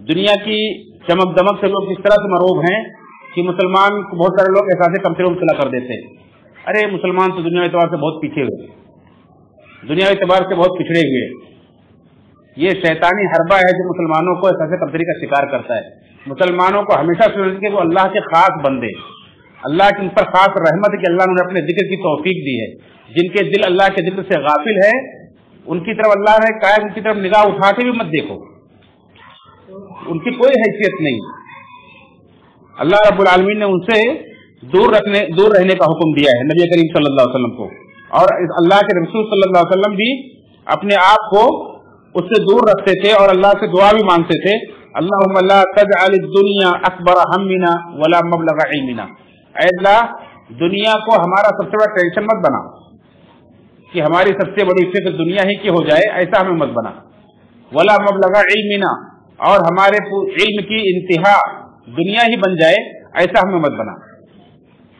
دنیا کی چمک دمک سے لوگ اس طرح سے مروب ہیں کہ مسلمان کو بہت سارے لوگ احساس کمتری مبتلا کر دیتے ہیں. ارے مسلمان تو دنیا اعتبار سے بہت پیچھے ہوئے, دنیا اعتبار سے بہت پچھڑے ہوئے. یہ شیطانی حربہ ہے جو مسلمانوں کو احساس کمتری کا شکار کرتا ہے. مسلمانوں کو ہمیشہ سمجھتے کہ وہ اللہ کے خاص بندے, اللہ کی ان پر خاص رحمت ہے کہ اللہ نے اپنے ذکر کی توفیق دی ہے. جن کے دل اللہ کے ذکر سے غافل ہے ان کی طرف اللہ نے کہا ان کی طرف نگاہ اٹھا کے بھی مت دیکھو, ان کی کوئی حیثیت نہیں. اللہ رب العالمین نے ان سے دور رہنے کا حکم دیا ہے نبی کریم صلی اللہ علیہ وسلم کو, اور اللہ کے رسول صلی اللہ علیہ وسلم بھی اپنے آپ کو اس سے دور رکھتے تھے اور اللہ سے دعا بھی مانگتے تھے. اللہم لا تجعل الدنیا اکبر ہمنا ولا مبلغ علمنا, اے اللہ دنیا کو ہمارا سب سے بڑا ٹینشن مت بنا کہ ہماری سب سے بڑی فکر دنیا ہی کی ہو جائے, ایسا ہمیں مت بنا. ولا مبلغ علمنا, اور ہمارے علم کی انتہا دنیا ہی بن جائے, ایسا ہمیں مت بنا.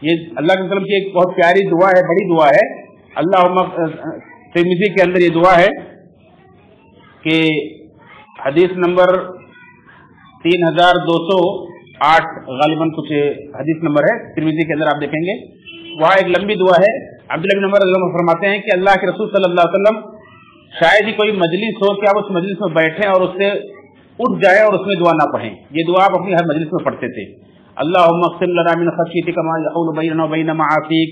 یہ اللہ کے وسلم کی ایک بہت پیاری دعا ہے, بڑی دعا ہے. اللہم ترمذی کے اندر یہ دعا ہے کہ حدیث نمبر 3208 غالباً کچھ حدیث نمبر ہے ترمذی کے اندر, آپ دیکھیں گے وہاں ایک لمبی دعا ہے. عبداللہ بن عمر رضی اللہ عنہ فرماتے ہیں کہ اللہ کے رسول صلی اللہ علیہ وسلم شاید ہی کوئی مجلس ہو کہ آپ اس مجلس میں بیٹھیں اور اس سے اٹھ جائے اور اس میں دعا نہ پڑھیں. یہ دعا آپ اپنی ہر مجلس میں پڑھتے تھے. اللہم اقسم لنا من خشیتک ما یحول بیننا وبین معاصیک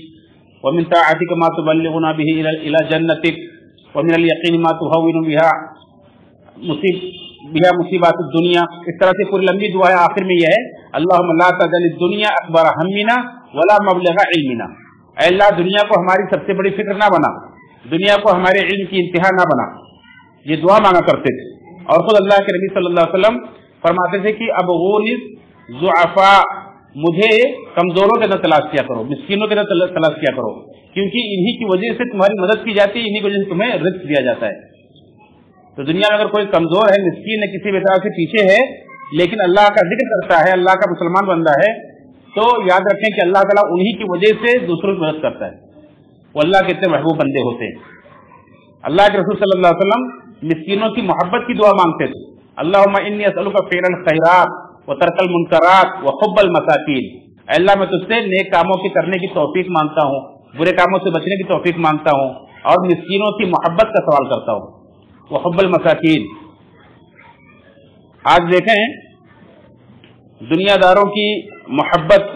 ومن طاعتک ما تبلغنا به الی جنتک ومن الیقین ما تهون بها مصیبات الدنیا. اس طرح سے پوری لمبی دعا ہے. آخر میں یہ ہے اللہم لا تجعل الدنیا اکبر ہمنا ولا مبلغ علمنا, اے اللہ دنیا کو ہماری سب سے بڑی فکر نہ بنا, دنیا کو ہمارے علم کی انتہا نہ بنا. یہ دعا مانگا کرتے تھے. اور خود اللہ کے نبی صلی اللہ علیہ وسلم فرماتے تھے کہ اب غونس ضعفاء, مجھے کمزوروں کے اندر تلاش کیا کرو, مسکینوں کے اندر تلاش کیا کرو, کیونکہ انہی کی وجہ سے تمہاری مدد کی جاتی ہے, انہی کی وجہ سے تمہیں رزق دیا جاتا ہے. تو دنیا میں اگر کوئی کمزور ہے, مسکین ہے, کسی بھی طرح سے پیچھے ہے, لیکن اللہ کا ذکر کرتا ہے, اللہ کا مسلمان بندہ ہے, تو یاد رکھیں کہ اللہ تعالیٰ انہی کی وجہ سے دوسروں کی مدد کرتا ہے. وہ اللہ کے اتنے محبوب بندے ہوتے ہیں. اللہ کے رسول صلی اللہ علیہ وسلم مسکینوں کی محبت کی دعا مانگتے تھے. اللہم انی اسألک فعل الخیرات وترک المنکرات وحب المساکین, اے اللہ میں تجھ سے نیک کاموں کی کرنے کی توفیق مانگتا ہوں, برے کاموں سے بچنے کی توفیق مانگتا ہوں, اور مسکینوں کی محبت کا سوال کرتا ہوں. وحب المساکین. آج دیکھیں دنیا داروں کی محبت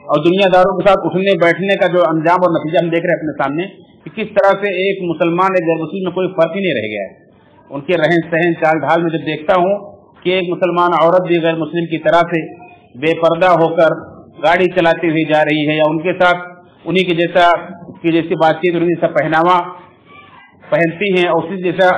اور دنیا داروں کے ساتھ اٹھنے بیٹھنے کا جو انجام اور نتیجہ ہم دیکھ رہے ہیں اپنے سامنے, کہ کس طرح سے ایک مسلمان ایک غیر مسلم میں کوئی فرق ہی نہیں رہ گیا ہے. ان کے رہن سہن چال ڈھال میں جب دیکھتا ہوں کہ ایک مسلمان عورت بھی غیر مسلم کی طرح سے بے پردہ ہو کر گاڑی چلاتی ہوئی جا رہی ہے, یا ان کے ساتھ انہی کے جیسی بات چیت, انہیں جیسا پہناوا پہنتی ہیں, اور اسی جیسا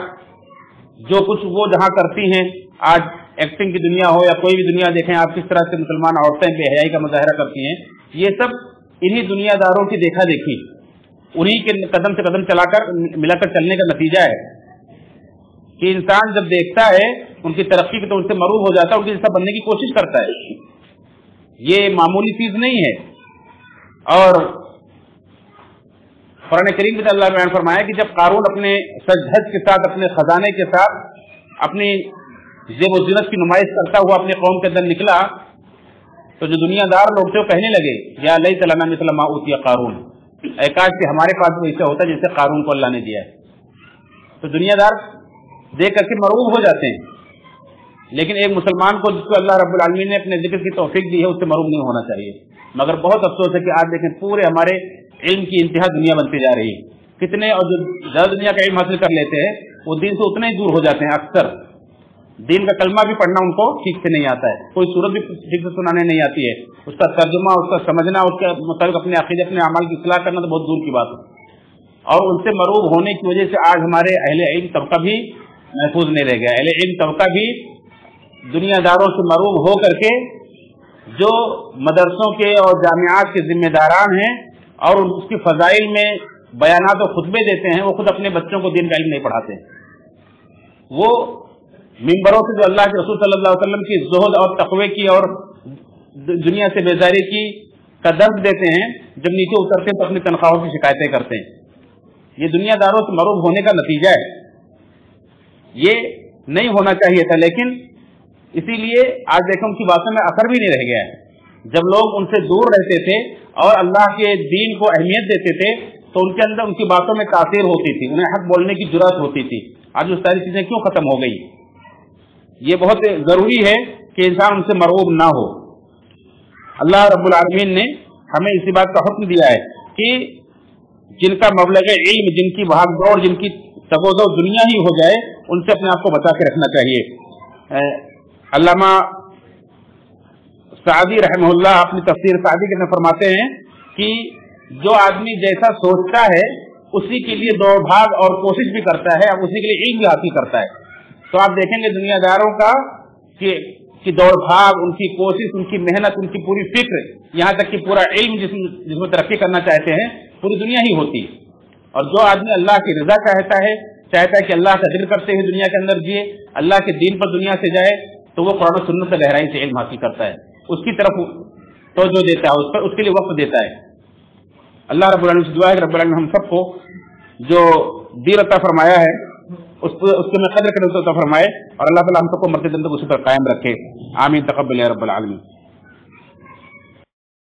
جو کچھ وہ جہاں کرتی ہیں. آج ایکٹنگ کی دنیا ہو یا کوئی بھی دنیا دیکھیں آپ, کس طرح سے مسلمان عورتیں بے حیائی کا مظاہرہ کرتی ہیں. یہ سب انہی دنیا داروں کی دیکھا دیکھی, انہی کے قدم سے قدم ملا کر چلنے کا نتیجہ ہے کہ انسان جب دیکھتا ہے ان کی ترقی کی تو ان سے مروب ہو جاتا ہے, ان کے جیسا بننے کی کوشش کرتا ہے. یہ معمولی چیز نہیں ہے. اور قرآن کریم میں اللہ نے بیان فرمایا کہ جب قارون اپنے سج دھج کے ساتھ, اپنے خزانے کے ساتھ, اپنی زیب و زینت کی نمائش کرتا ہوا اپنے قوم کے اندر نکلا, تو جو دنیا دار لوگ تھے وہ کہنے لگے یا لیت لنا مثل ما اوتی قارون, اے کاش کہ ہمارے پاس وہ ایسا ہوتا جیسے قارون کو اللہ نے دیا ہے. تو دنیا دار دیکھ کر کے مروب ہو جاتے ہیں, لیکن ایک مسلمان کو جس کو اللہ رب العالمین نے اپنے ذکر کی توفیق دی ہے اس سے مروب نہیں ہونا چاہیے. مگر بہت افسوس ہے کہ آج دیکھیں پورے ہمارے علم کی انتہا دنیا بنتی جا رہی ہے. کتنے اور جو زیادہ دنیا کا علم حاصل کر لیتے ہیں وہ دین سے اتنے ہی دور ہو جاتے ہیں. اکثر دین کا کلمہ بھی پڑھنا ان کو ٹھیک سے نہیں آتا ہے, کوئی صورت بھی ٹھیک سے سنانے نہیں آتی ہے, اس کا ترجمہ, اس کا سمجھنا, اس کے مطابق اپنے عقیدے اپنے اعمال کی اصلاح کرنا تو بہت دور کی بات ہے. اور ان سے مروب ہونے کی وجہ سے آج ہمارے اہل علم طبقہ بھی محفوظ نہیں رہ گیا. اہل علم طبقہ بھی دنیا داروں سے مروب ہو کر کے جو مدرسوں کے اور جامعات کے ذمہ داران ہیں اور اس کی فضائل میں بیانات و خطبے دیتے ہیں, وہ خود اپنے بچوں کو دین کا علم نہیں پڑھاتے. وہ ممبروں سے جو اللہ کے رسول صلی اللہ علیہ وسلم کی زہد اور تقوی کی اور دنیا سے بیزاری کی کا درد دیتے ہیں, جب نیچے اترتے ہیں تو اپنی تنخواہوں کی شکایتیں کرتے ہیں. یہ دنیا داروں سے مروب ہونے کا نتیجہ ہے. یہ نہیں ہونا چاہیے تھا, لیکن اسی لیے آج دیکھیں ان کی باتوں میں اثر بھی نہیں رہ گیا ہے۔ جب لوگ ان سے دور رہتے تھے اور اللہ کے دین کو اہمیت دیتے تھے تو ان کے اندر ان کی باتوں میں تاثیر ہوتی تھی، انہیں حق بولنے کی جرأت ہوتی تھی۔ آج وہ ساری چیزیں کیوں ختم ہو گئی؟ یہ بہت ضروری ہے کہ انسان ان سے مرغوب نہ ہو۔ اللہ رب العالمین نے ہمیں اسی بات کا حکم دیا ہے کہ جن کا مبلغ علم، جن کی بھاگ دوڑ، جن کی تگودو دنیا ہی ہو جائے، ان سے اپنے آپ کو بچا کے رکھنا چاہیے۔ علامہ سعدی رحمہ اللہ اپنی تفسیر سعدی کے اندر فرماتے ہیں کہ جو آدمی جیسا سوچتا ہے اسی کے لیے دوڑ بھاگ اور کوشش بھی کرتا ہے، اب اسی کے لیے علم بھی حاصل کرتا ہے۔ تو آپ دیکھیں گے دنیا داروں کا کہ دوڑ بھاگ، ان کی کوشش، ان کی محنت، ان کی پوری فکر، یہاں تک کہ پورا علم جس میں ترقی کرنا چاہتے ہیں، پوری دنیا ہی ہوتی ہے۔ اور جو آدمی اللہ کی رضا چاہتا ہے کہ اللہ کا ذکر کرتے ہوئے دنیا کے اندر جیے، اللہ کے دین پر دنیا سے جائے، تو وہ قرآن و سنت سے گہرائی سے علم حاصل کرتا ہے، اس کی طرف توجہ دیتا ہے، اس کے لیے وقت دیتا ہے۔ اللہ رب العالمین سے دعا ہے کہ رب العالمین ہم سب کو جو دین عطا فرمایا ہے اس کے میں قدر کرنے عطا فرمائے، اور اللہ تعالیٰ ہم سب کو مرتے دن تک اسی پر قائم رکھے۔ آمین، تقبل یا رب العالمین۔